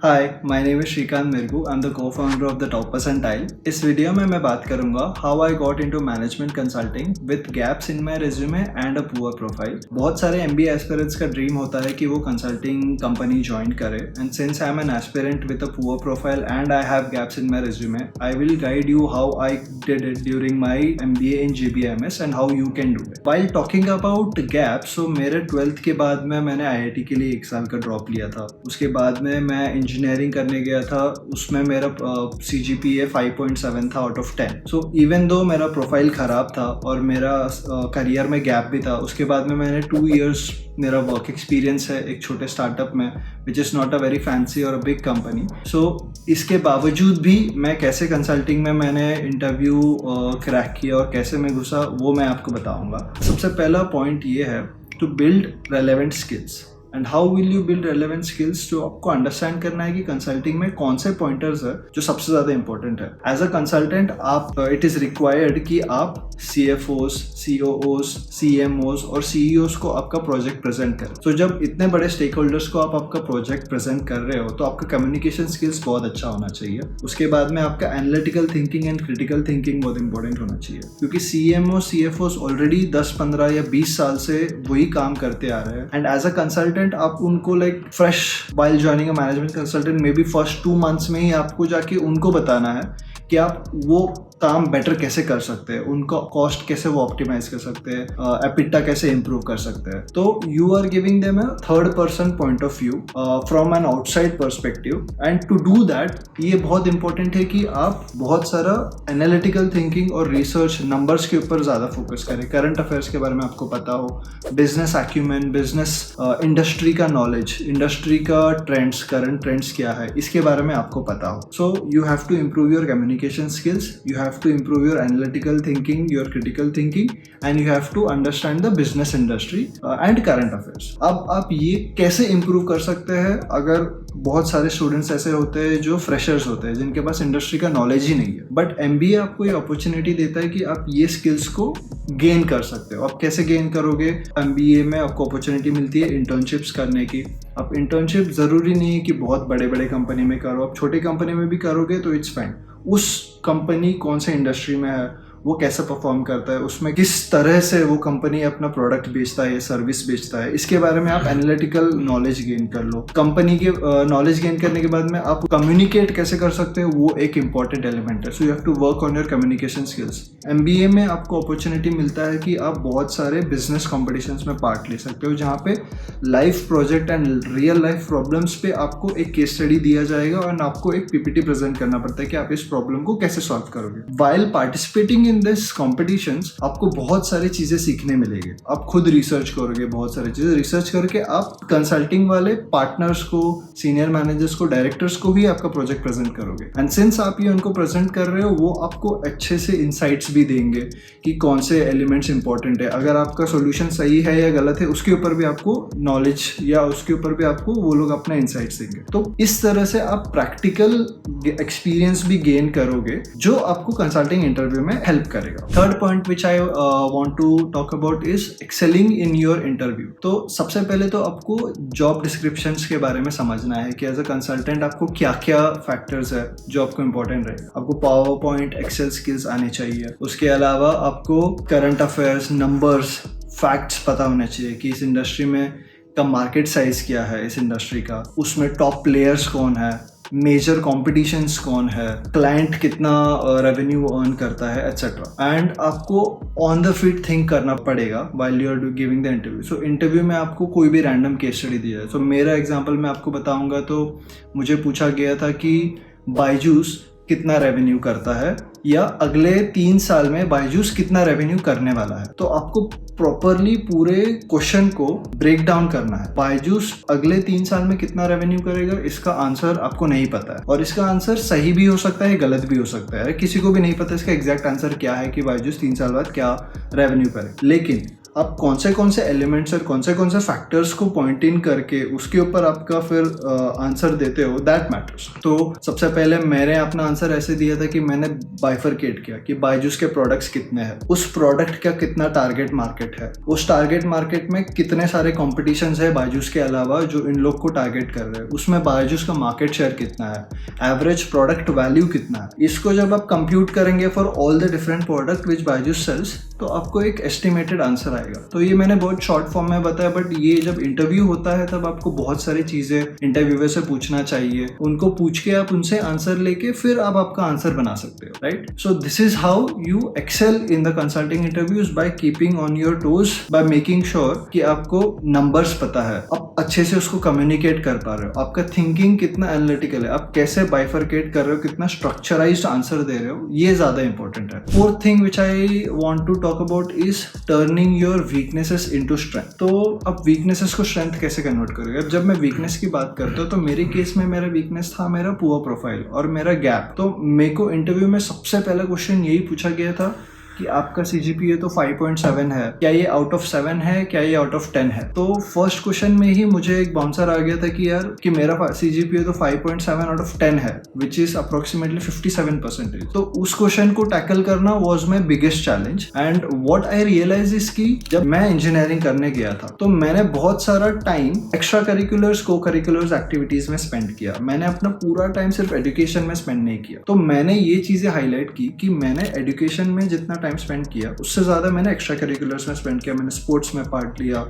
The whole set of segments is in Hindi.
Hi, my name is Shrikant Mirgu. I am the co-founder of the top percentile. इस वीडियो में मैं बात करूंगा how I got into management consulting with gaps in my resume and a poor profile. बहुत सारे एमबीए एस्पिरेंट्स का ड्रीम होता है कि वो कंसल्टिंग कंपनी ज्वाइन करे, and since I am an aspirant with a poor profile and I have gaps in my resume, I will guide you how I did it during my MBA in GBMS and how you can do it. While talking about gaps, so मेरे 12th के बाद में मैंने आईआईटी के लिए 1 साल का ड्रॉप लिया था। उसके बाद में मैं इंजीनियरिंग करने गया था, उसमें मेरा CGPA 5.7 था out of 10। So even though मेरा प्रोफाइल ख़राब था और मेरा करियर में गैप भी था, उसके बाद में मैंने 2 इयर्स मेरा वर्क एक्सपीरियंस है एक छोटे स्टार्टअप में, which is not a very fancy और अ बिग कंपनी। सो इसके बावजूद भी मैं कैसे कंसल्टिंग में मैंने इंटरव्यू क्रैक किया और कैसे मैं घुसा, वो मैं आपको बताऊंगा। सबसे पहला पॉइंट ये है to build relevant skills. And how will you build relevant skills? जो आपको अंडरस्टैंड करना है कि कंसल्टिंग में कौन से पॉइंटर्स है जो सबसे ज्यादा इंपॉर्टेंट है। एज अ कंसल्टेंट आप इट इज रिक्वायर्ड कि आप CFOs, COOs, CMOs और CEOs को आपका प्रोजेक्ट प्रेजेंट करें। तो जब इतने बड़े स्टेक होल्डर्स को आप आपका प्रोजेक्ट प्रेजेंट कर रहे हो तो आपका कम्युनिकेशन स्किल्स बहुत अच्छा होना चाहिए। उसके बाद में आपका analytical thinking and critical thinking बहुत इंपॉर्टेंट होना चाहिए, क्योंकि CMO, CFOs ऑलरेडी 10, 15 या 20 साल से वही काम करते आ रहे हैं। एंड एज अ कंसल्टेंट आप उनको like fresh while joining a management consultant may be first 2 months में ही आपको जाके उनको बताना है कि आप वो काम बेटर कैसे कर सकते हैं, उनका कॉस्ट कैसे वो ऑप्टिमाइज कर सकते हैं, एपिटा कैसे इंप्रूव कर सकते हैं। तो you are giving them a third person point of view from an outside perspective. And to do that ये बहुत इंपॉर्टेंट है कि आप बहुत सारा एनालिटिकल थिंकिंग और रिसर्च, नंबर्स के ऊपर ज़्यादा फोकस करें। करंट अफेयर्स के बारे में आपको पता हो, बिजनेस एक्यूमेन, बिजनेस इंडस्ट्री का नॉलेज, इंडस्ट्री का ट्रेंड्स, करंट ट्रेंड्स क्या है, इसके बारे में आपको पता हो। So you have to improve your communication skills, you have to improve your analytical thinking, your critical thinking, and you have to understand the business industry and current affairs. अब आप ये कैसे improve कर सकते हैं? अगर बहुत सारे स्टूडेंट्स ऐसे होते हैं जो फ्रेशर्स होते हैं, जिनके पास इंडस्ट्री का नॉलेज ही नहीं है, बट MBA आपको ये अपॉर्चुनिटी देता है कि आप ये स्किल्स को गेन कर सकते हो। आप कैसे गेन करोगे? MBA में आपको अपॉर्चुनिटी मिलती है इंटर्नशिप्स करने की। आप इंटर्नशिप ज़रूरी नहीं है कि बहुत बड़े बड़े कंपनी में करो, आप छोटी कंपनी में भी करोगे तो इट्स फाइन। उस कंपनी कौन से इंडस्ट्री में है, वो कैसे परफॉर्म करता है, उसमें किस तरह से वो कंपनी अपना प्रोडक्ट बेचता है, सर्विस बेचता है, इसके बारे में आप एनालिटिकल नॉलेज गेन कर लो। कंपनी के नॉलेज गेन करने के बाद में आप कम्युनिकेट कैसे कर सकते हो, वो एक इंपॉर्टेंट एलिमेंट है। So you have to work on your communication skills. MBA में आपको अपॉर्चुनिटी मिलता है कि आप बहुत सारे बिजनेस कॉम्पिटिशन्स में पार्ट ले सकते हो, जहाँ पे life project and real life problems पे आपको एक केस स्टडी दिया जाएगा और आपको एक PPT प्रेजेंट करना पड़ता है कि आप इस प्रॉब्लम को कैसे सॉल्व करोगे। While participating in this competitions आपको बहुत सारी चीजें सीखने मिलेंगे। आप खुद रिसर्च करोगे, बहुत सारी चीजें रिसर्च करके आप कंसल्टिंग वाले पार्टनर्स को, सीनियर मैनेजर्स को, डायरेक्टर्स को भी आपका प्रोजेक्ट प्रेजेंट करोगे। एंड सिंस आप ये उनको प्रेजेंट कर रहे हो, वो आपको अच्छे से इंसाइट्स भी देंगे कि कौन से एलिमेंट्स इंपॉर्टेंट है। अगर आपका सोल्यूशन सही है या गलत है, उसके ऊपर भी आपको नॉलेज या उसके ऊपर भी आपको वो लोग अपना इंसाइट्स देंगे। तो इस तरह से आप प्रैक्टिकल एक्सपीरियंस भी गेन करोगे, जो आपको कंसल्टिंग इंटरव्यू में हेल्प करेगा। Third point which I want to talk about is excelling in your interview. तो सबसे पहले तो आपको जॉब डिस्क्रिप्शंस के बारे में समझना है कि एज अ कंसल्टेंट आपको क्या क्या फैक्टर्स है जो आपको इंपॉर्टेंट रहेगा। आपको पावर पॉइंट, एक्सेल स्किल्स आने चाहिए। उसके अलावा आपको करंट अफेयर्स, नंबर्स, फैक्ट्स पता होने चाहिए कि इस इंडस्ट्री में का मार्केट साइज क्या है, इस इंडस्ट्री का, उसमें टॉप प्लेयर्स कौन है, मेजर कॉम्पिटिशन्स कौन है, क्लाइंट कितना रेवेन्यू अर्न करता है, एटसेट्रा। एंड आपको ऑन द फीट थिंक करना पड़ेगा while you are giving the interview. So interview में आपको कोई भी रैंडम केस स्टडी दिया है। सो मेरा एग्जांपल मैं आपको बताऊंगा, तो मुझे पूछा गया था कि बायजूस कितना रेवेन्यू करता है, या अगले 3 साल में बायजूस कितना रेवेन्यू करने वाला है। तो आपको प्रॉपरली पूरे क्वेश्चन को ब्रेक डाउन करना है। बायजूस अगले 3 साल में कितना रेवेन्यू करेगा, इसका आंसर आपको नहीं पता है, और इसका आंसर सही भी हो सकता है, गलत भी हो सकता है। किसी को भी नहीं पता इसका एग्जैक्ट आंसर क्या है कि बायजूस 3 साल बाद क्या रेवेन्यू करे। लेकिन आप कौन से एलिमेंट्स और कौन से फैक्टर्स को पॉइंट इन करके उसके ऊपर आपका फिर आंसर देते हो, दैट मैटर्स। तो सबसे पहले मैंने अपना आंसर ऐसे दिया था कि मैंने बाइफरकेट किया कि बायजूस के प्रोडक्ट्स कितने हैं, उस प्रोडक्ट का कितना टारगेट मार्केट है, उस टारगेट मार्केट में कितने सारे कॉम्पिटिशन है बायजूस के अलावा जो इन लोग को टारगेट कर रहे हैं, उसमें बायजूस का मार्केट शेयर कितना है, एवरेज प्रोडक्ट वैल्यू कितना है। इसको जब आप कंप्यूट करेंगे for all the different product which Byju's sells, तो आपको एक एस्टिमेटेड आंसर आएगा। तो ये मैंने बहुत शॉर्ट फॉर्म में बताया, बट ये जब इंटरव्यू होता है तब आपको बहुत सारी चीजें इंटरव्यूअर से पूछना चाहिए, उनको पूछ के आप उनसे आंसर लेके फिर आप आपका आंसर बना सकते हो, right. So this is how you excel in the consulting interviews, by keeping on your toes, by making sure कि आपको नंबर्स पता है, आप अच्छे से उसको कम्युनिकेट कर पा रहे हो, आपका थिंकिंग कितना एनालिटिकल है, आप कैसे बाइफरकेट कर रहे हो, कितना स्ट्रक्चराइज्ड आंसर दे रहे हो, ये ज्यादा इंपॉर्टेंट है। Fourth thing which I want to talk about is turning your weaknesses into strength. तो अब वीकनेसेस को स्ट्रेंथ कैसे कन्वर्ट करोगे? अब जब मैं वीकनेस की बात करता हूँ तो मेरे केस में मेरा वीकनेस था मेरा पुअर प्रोफाइल और मेरा गैप। तो मेरे को इंटरव्यू में सबसे पहला क्वेश्चन यही पूछा गया था कि आपका CGPA तो 5.7 है, क्या ये आउट ऑफ 7 है, क्या ये आउट ऑफ 10 है? तो फर्स्ट क्वेश्चन में ही मुझे एक बाउंसर आ गया था कि यार कि मेरा CGPA तो 5.7 आउट ऑफ 10 है, विच इज अप्रोक्सीमेटली 57%। तो उस क्वेश्चन को टैकल करना was my biggest challenge. And what I realize is कि जब मैं इंजीनियरिंग करने गया था तो मैंने बहुत सारा टाइम एक्स्ट्रा करिकुलर्स को करिकुलर्स एक्टिविटीज में स्पेंड किया, मैंने अपना पूरा टाइम सिर्फ एजुकेशन में स्पेंड नहीं किया। तो मैंने ये चीजें हाईलाइट की कि मैंने एजुकेशन में जितना टाइम स्पेंड किया उससे ज्यादा मैंने एक्स्ट्रा करिकुलर्स में स्पेंड किया, मैंने स्पोर्ट्स में पार्ट लिया,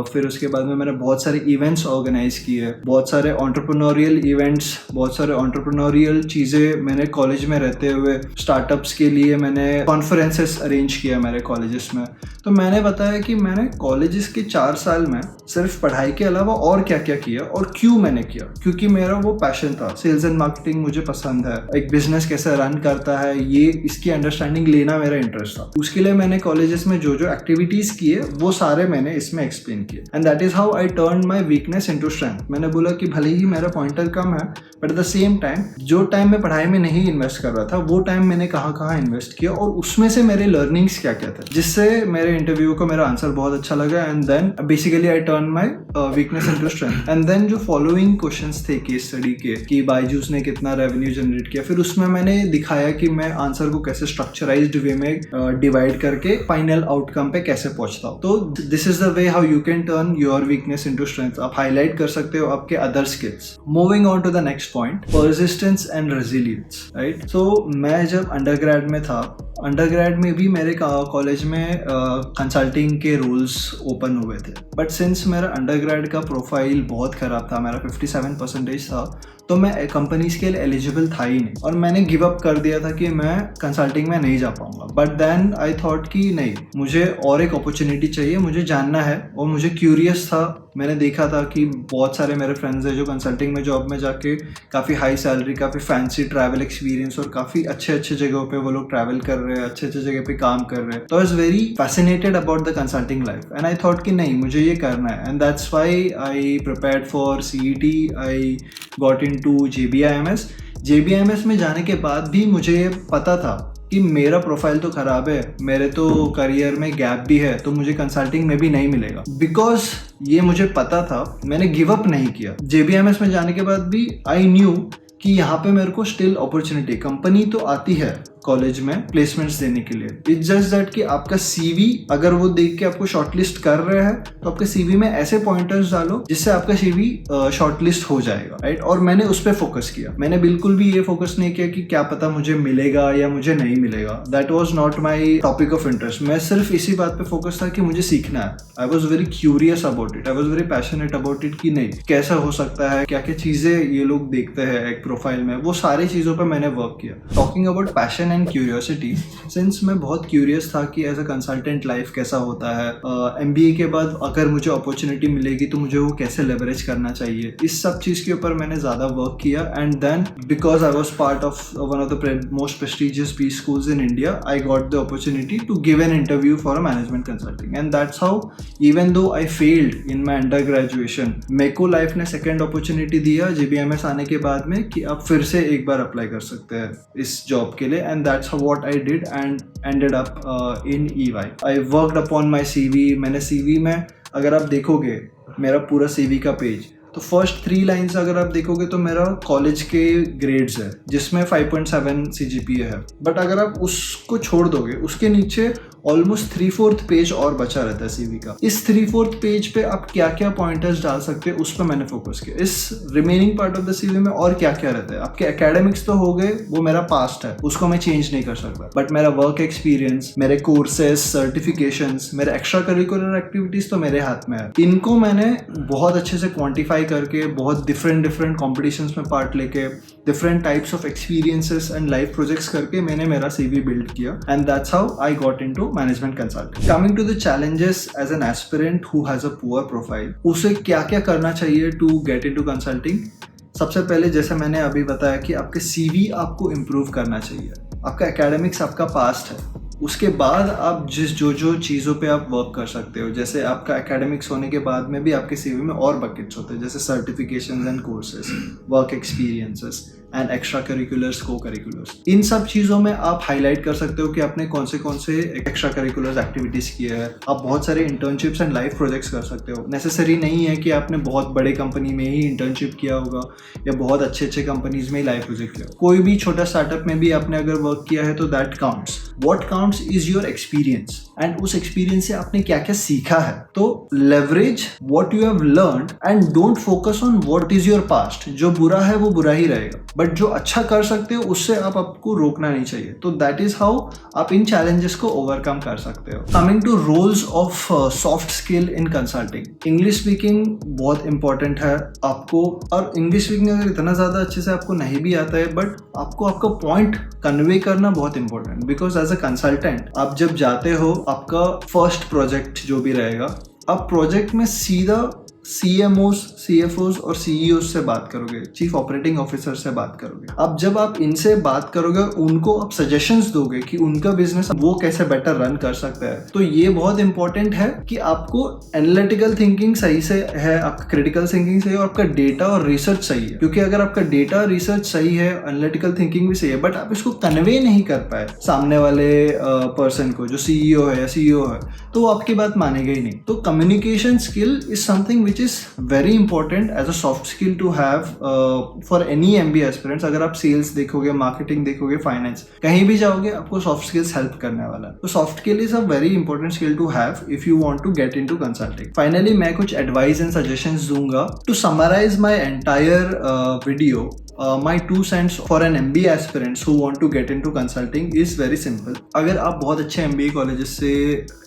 फिर उसके बाद में मैंने बहुत सारे इवेंट्स ऑर्गेनाइज किए, बहुत सारे एंटरप्रेन्योरियल इवेंट्स, बहुत सारे एंटरप्रेन्योरियल चीजें मैंने कॉलेज में रहते हुए, स्टार्टअप्स के लिए मैंने कॉन्फ्रेंसेस अरेंज किया मेरे कॉलेजेस में। तो मैंने बताया कि मैंने कॉलेजेस के 4 साल में सिर्फ पढ़ाई के अलावा और क्या क्या किया और क्यों मैंने किया, क्योंकि मेरा वो पैशन था। सेल्स एंड मार्केटिंग मुझे पसंद है, एक बिजनेस कैसे रन करता है ये इसकी अंडरस्टैंडिंग लेना मेरा इंटरेस्ट था। उसके लिए मैंने कॉलेजेस में जो जो एक्टिविटीज किए वो सारे मैंने इसमें एक्सप्लेन किए, and that is how I turn my weakness into strength. मैंने बोला कि भले ही मेरा पॉइंटर कम है, but at the same time जो टाइम मैं पढ़ाई में नहीं इन्वेस्ट कर रहा था वो टाइम मैंने कहाँ इन्वेस्ट किया और उसमें से मेरे लर्निंग्स क्या क्या थे, जिससे मेरे इंटरव्यू को मेरा आंसर बहुत अच्छा लगा। And then basically I turn my weakness into strength. And then जो फॉलोइंग क्वेश्चंस थे केस स्टडी के कि बायजूस ने कितना रेवेन्यू जनरेट किया, फिर उसमें मैंने दिखाया कि मैं आंसर को कैसे स्ट्रक्चराइज्ड वे में डिवाइड करके फाइनल आउटकम पे कैसे पहुंचता हूँ। तो this is the way how you can turn your weakness into strength. आप हाईलाइट कर सकते हो आपके other skills. Moving on to the next point, persistence and resilience, right. So मैं जब अंडरग्रेड में था, अंडरग्रेड में भी मेरे कॉलेज में कंसल्टिंग के रोल्स ओपन हुए थे, बट सिंस मेरा अंडरग्रेड का प्रोफाइल बहुत खराब था, मेरा 57% था, तो मैं कंपनीज के लिए एलिजिबल था ही नहीं और मैंने गिव अप कर दिया था कि मैं कंसल्टिंग में नहीं जा पाऊंगा। बट देन आई थॉट कि नहीं, मुझे और एक अपॉर्चुनिटी चाहिए, मुझे जानना है और मुझे क्यूरियस था। मैंने देखा था कि बहुत सारे मेरे फ्रेंड्स हैं जो कंसल्टिंग में जॉब में जाके काफ़ी हाई सैलरी, काफ़ी फैंसी ट्रैवल एक्सपीरियंस और काफ़ी अच्छे अच्छे जगहों पे वो लोग ट्रैवल कर रहे हैं, अच्छे अच्छे जगह पे काम कर रहे हैं। तो I was very fascinated about the consulting life and I thought कि नहीं, मुझे ये करना है। And that's why I prepared for CET, I got into JBIMS। JBIMS में जाने के बाद भी मुझे ये पता था कि मेरा प्रोफाइल तो खराब है, मेरे तो करियर में गैप भी है, तो मुझे कंसल्टिंग में भी नहीं मिलेगा। बिकॉज ये मुझे पता था, मैंने गिव अप नहीं किया। JBIMS में जाने के बाद भी आई न्यू कि यहाँ पे मेरे को स्टिल अपॉर्चुनिटी, कंपनी तो आती है कॉलेज में प्लेसमेंट्स देने के लिए। इट्स जस्ट दैट कि आपका CV अगर वो देख के आपको शॉर्टलिस्ट कर रहे हैं तो आपके CV में ऐसे पॉइंटर्स डालो जिससे आपका CV शॉर्टलिस्ट हो जाएगा, राइट। और मैंने उस पर फोकस किया, मैंने बिल्कुल भी ये फोकस नहीं किया कि क्या पता मुझे मिलेगा या मुझे नहीं मिलेगा। That was not my topic of interest. मैं सिर्फ इसी बात पे फोकस था कि मुझे सीखना है। I was very curious about it, I was very passionate about it कि नहीं, कैसा हो सकता है, क्या क्या चीजें ये लोग देखते हैं एक प्रोफाइल में, वो सारी चीजों पर मैंने वर्क किया। Talking about passion and curiosity, since मैं बहुत क्यूरियस था कि एज अ कंसल्टेंट लाइफ कैसा होता है, MBA के बाद अगर मुझे अपॉर्चुनिटी मिलेगी तो मुझे वो कैसे लेवरेज करना चाहिए, इस सब चीज के ऊपर मैंने ज्यादा वर्क किया। And then because I was part of one of the most prestigious B schools in India, I got the opportunity to give an interview for a management consulting, and that's how, even though I failed in my undergraduation, मेरे को लाइफ ने सेकेंड अपॉर्चुनिटी दिया JBIMS आने के बाद में कि आप फिर से एक बार अप्लाई कर सकते हैं इस जॉब के लिए। And and that's what I did and ended up in EY. I worked upon my CV. मैंने CV में अगर आप देखोगे मेरा पूरा CV का पेज, तो फर्स्ट 3 लाइन्स अगर आप देखोगे तो मेरा कॉलेज के ग्रेड्स है जिसमें 5.7 CGPA है, बट अगर आप उसको छोड़ दोगे उसके नीचे ऑलमोस्ट 3/4 पेज और बचा रहता है CV का। इस 3/4 पेज पे आप क्या क्या पॉइंटर्स डाल सकते हैं उस पर मैंने फोकस किया। इस remaining part of the CV में और क्या क्या रहता है, आपके एकेडमिक्स तो हो गए, वो मेरा पास्ट है, उसको मैं चेंज नहीं कर सकता, बट मेरा वर्क एक्सपीरियंस, मेरे कोर्सेज, सर्टिफिकेशंस, मेरे एक्स्ट्रा करिकुलर एक्टिविटीज तो मेरे हाथ में है। इनको मैंने बहुत अच्छे से क्वांटिफाई करके, बहुत डिफरेंट कॉम्पिटिशन्स में पार्ट लेके, different types of experiences and life projects करके मैंने मेरा CV बिल्ड किया, and that's how I got into management consulting. Coming to the challenges as an aspirant who has a poor profile, उसे क्या क्या करना चाहिए टू गेट इनटू कंसल्टिंग। सबसे पहले जैसे मैंने अभी बताया कि आपके CV आपको इम्प्रूव करना चाहिए, आपका एकेडमिक्स आपका पास्ट है, उसके बाद आप जो चीज़ों पे आप वर्क कर सकते हो, जैसे आपका एकेडमिक्स होने के बाद में भी आपके CV में और बकेट्स होते हैं, जैसे certifications and courses, work experiences and extra curriculars, को करिकुलर्स। इन सब चीज़ों में आप हाईलाइट कर सकते हो कि आपने कौन से एक्स्ट्रा करिकुलर्स एक्टिविटीज़ किए हैं। आप बहुत सारे इंटर्नशिप्स एंड लाइफ प्रोजेक्ट्स कर सकते हो। नेसेसरी नहीं है कि आपने बहुत बड़े कंपनी में ही इंटर्नशिप किया होगा या बहुत अच्छे कंपनीज में ही लाइफ प्रोजेक्ट किया। कोई भी छोटा स्टार्टअप में भी आपने अगर वर्क किया है तो that counts. What counts is your experience, and उस एक्सपीरियंस से आपने क्या क्या सीखा है। तो leverage what you have learned and don't focus on what is your past. जो बुरा है वो बुरा ही रहेगा, बट जो अच्छा कर सकते हो उससे आपको रोकना नहीं चाहिए। तो दैट इज हाउ आप इन चैलेंजेस को ओवरकम कर सकते हो। Coming to roles of soft skill in consulting, English speaking बहुत इंपॉर्टेंट है आपको, और इंग्लिश स्पीकिंग अगर इतना ज्यादा अच्छे से आपको नहीं भी आता है, बट आपको आपका पॉइंट कन्वे करना बहुत important, because as a consultant आप जब जाते हो, आपका फर्स्ट प्रोजेक्ट जो भी रहेगा, आप प्रोजेक्ट में सीधा CMOs, CFOs और CEOs से बात करोगे, चीफ ऑपरेटिंग ऑफिसर से बात करोगे। अब जब आप इनसे बात करोगे और उनको आप सजेशंस दोगे कि उनका बिजनेस वो कैसे बेटर रन कर सकता है, तो ये बहुत इंपॉर्टेंट है कि आपको एनालिटिकल थिंकिंग सही से है, आपका क्रिटिकल थिंकिंग सही है, और आपका डेटा और रिसर्च सही है। क्योंकि अगर आपका डेटा रिसर्च सही है, एनालिटिकल थिंकिंग भी सही है, बट आप इसको कन्वे नहीं कर पाए सामने वाले पर्सन को, जो CEO है या CEO है, तो वो आपकी बात मानेगा ही नहीं। तो communication skill is something which is very important as a soft skill to have for any MBA aspirants। अगर आप सेल्स देखोगे, मार्केटिंग देखोगे, फाइनेंस, कहीं भी जाओगे आपको सॉफ्ट स्किल्स हेल्प करने वाला है। तो soft skill is a very important skill to have if you want to get into consulting. Finally मैं कुछ एडवाइस एंड सजेशंस दूंगा to summarize my entire video. My 2 cents for an MBA aspirants who want to get into consulting is very simple। अगर आप बहुत अच्छे MBA कॉलेजेस से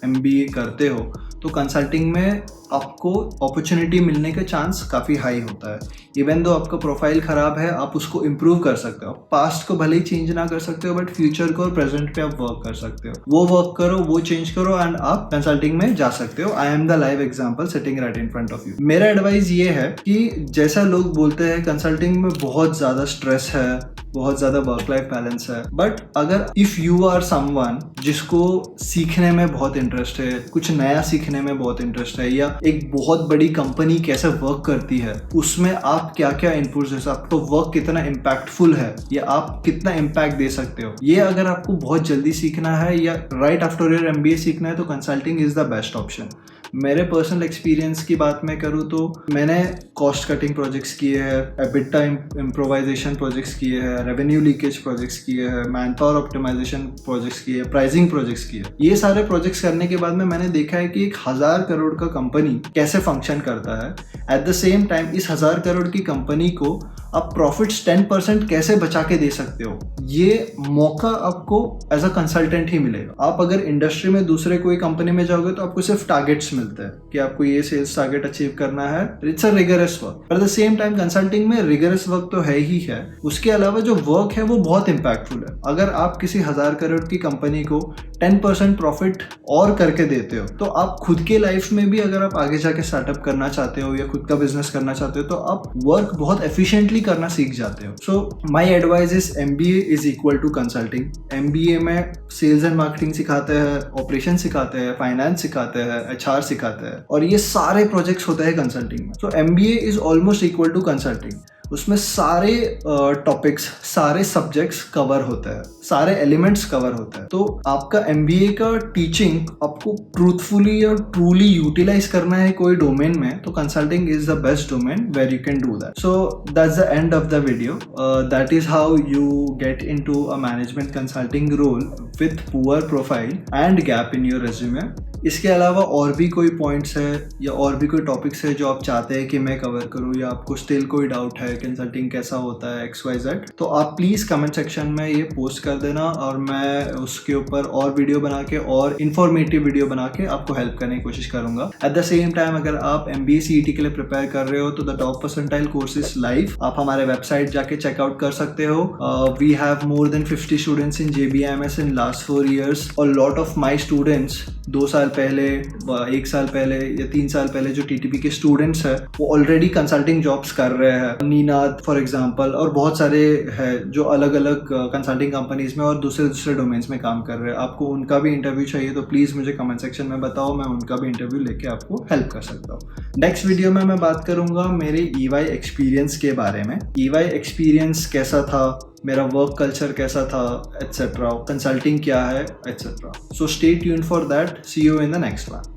MBA करते हो तो कंसल्टिंग में आपको अपॉर्चुनिटी मिलने का चांस काफ़ी हाई होता है। इवन दो आपका प्रोफाइल ख़राब है, आप उसको इम्प्रूव कर सकते हो। पास्ट को भले ही चेंज ना कर सकते हो, बट फ्यूचर को और प्रेजेंट पे आप वर्क कर सकते हो। वो वर्क करो, वो चेंज करो, एंड आप कंसल्टिंग में जा सकते हो। आई am the live example sitting right in front of you. मेरा एडवाइस ये है कि जैसा लोग बोलते हैं कंसल्टिंग में बहुत ज़्यादा स्ट्रेस है, बहुत ज़्यादा वर्क लाइफ बैलेंस है, बट अगर इफ़ यू आर समवन जिसको सीखने में बहुत इंटरेस्ट है, कुछ नया सीखने में बहुत इंटरेस्ट है, या एक बहुत बड़ी कंपनी कैसे वर्क करती है उसमें आप क्या क्या इनपुट्स है, आपका वर्क कितना इम्पैक्टफुल है या आप कितना इम्पैक्ट दे सकते हो, ये अगर आपको बहुत जल्दी सीखना है या राइट आफ्टर योर MBA सीखना है तो consulting is the best option. मेरे पर्सनल एक्सपीरियंस की बात मैं करूँ तो मैंने कॉस्ट कटिंग प्रोजेक्ट्स किए हैं, एबिटा इम्प्रोवाइजेशन प्रोजेक्ट्स किए हैं, रेवेन्यू लीकेज प्रोजेक्ट्स किए हैं, मैन पावर ऑप्टिमाइजेशन प्रोजेक्ट्स किए हैं, प्राइसिंग प्रोजेक्ट्स किए। ये सारे प्रोजेक्ट्स करने के बाद में मैंने देखा है कि 1000 करोड़ का कंपनी कैसे फंक्शन करता है। एट द सेम टाइम इस 1000 करोड़ की कंपनी को आप प्रॉफिट्स 10% कैसे बचा के दे सकते हो, ये मौका आपको एज अ कंसल्टेंट ही मिलेगा। आप अगर इंडस्ट्री में दूसरे कोई कंपनी में जाओगे तो आपको सिर्फ टारगेट्स मिलते हैं कि आपको ये सेल्स टारगेट अचीव करना है। It's a rigorous work. At the same time consulting में रिगरस वर्क तो है ही है, उसके अलावा जो वर्क है वो बहुत इंपैक्टफुल है। अगर आप किसी 1000 करोड़ की कंपनी को 10% प्रॉफिट और करके देते हो, तो आप खुद के लाइफ में भी अगर आप आगे जाके स्टार्टअप करना चाहते हो या खुद का बिजनेस करना चाहते हो तो आप वर्क बहुत एफिशिएंटली करना सीख जाते हो। So my advice is MBA is equal to consulting. MBA में सेल्स एंड मार्केटिंग सिखाते हैं, ऑपरेशन सिखाते हैं, फाइनेंस सिखाते हैं, HR सिखाते हैं, और ये सारे प्रोजेक्ट्स होते हैं कंसल्टिंग में। So MBA is almost equal to consulting. उसमें सारे टॉपिक्स, सारे सब्जेक्ट्स कवर होते हैं, सारे एलिमेंट्स कवर होते हैं। तो आपका एमबीए का टीचिंग आपको ट्रूथफुली और ट्रूली यूटिलाइज करना है कोई डोमेन में, तो consulting is the best domain where you can do that. So that's the end of the video. That is how you get into a management consulting role with poor profile and gap in your resume. इसके अलावा और भी कोई पॉइंट्स है या और भी कोई टॉपिक्स है जो आप चाहते हैं कि मैं कवर करूं, या आपको स्टिल कोई डाउट है कंसल्टिंग कैसा होता है XYZ, तो आप प्लीज़ कमेंट सेक्शन में ये पोस्ट कर देना और मैं उसके ऊपर और वीडियो बना के और इन्फॉर्मेटिव वीडियो बना के आपको हेल्प करने की कोशिश करूंगा। एट द सेम टाइम अगर आप MBA CET के लिए प्रिपेयर कर रहे हो तो the top percentile courses live आप हमारे वेबसाइट जाके चेकआउट कर सकते हो। We have more than 50 students in JBIMS in last 4 years और लॉट ऑफ माई स्टूडेंट्स 2 साल पहले, 1 साल पहले या 3 साल पहले जो TTP के स्टूडेंट्स हैं वो ऑलरेडी कंसल्टिंग जॉब्स कर रहे हैं। नीनाद फॉर एग्जांपल और बहुत सारे हैं जो अलग अलग कंसल्टिंग कंपनीज में और दूसरे डोमेन्स में काम कर रहे हैं। आपको उनका भी इंटरव्यू चाहिए तो प्लीज़ मुझे कमेंट सेक्शन में बताओ, मैं उनका भी इंटरव्यू लेके आपको हेल्प कर सकता हूँ। नेक्स्ट वीडियो में मैं बात करूंगा मेरे EY एक्सपीरियंस के बारे में। EY एक्सपीरियंस कैसा था, मेरा वर्क कल्चर कैसा था, एटसेट्रा, कंसल्टिंग क्या है, etcetera. So stay tuned for that. See you in the next one.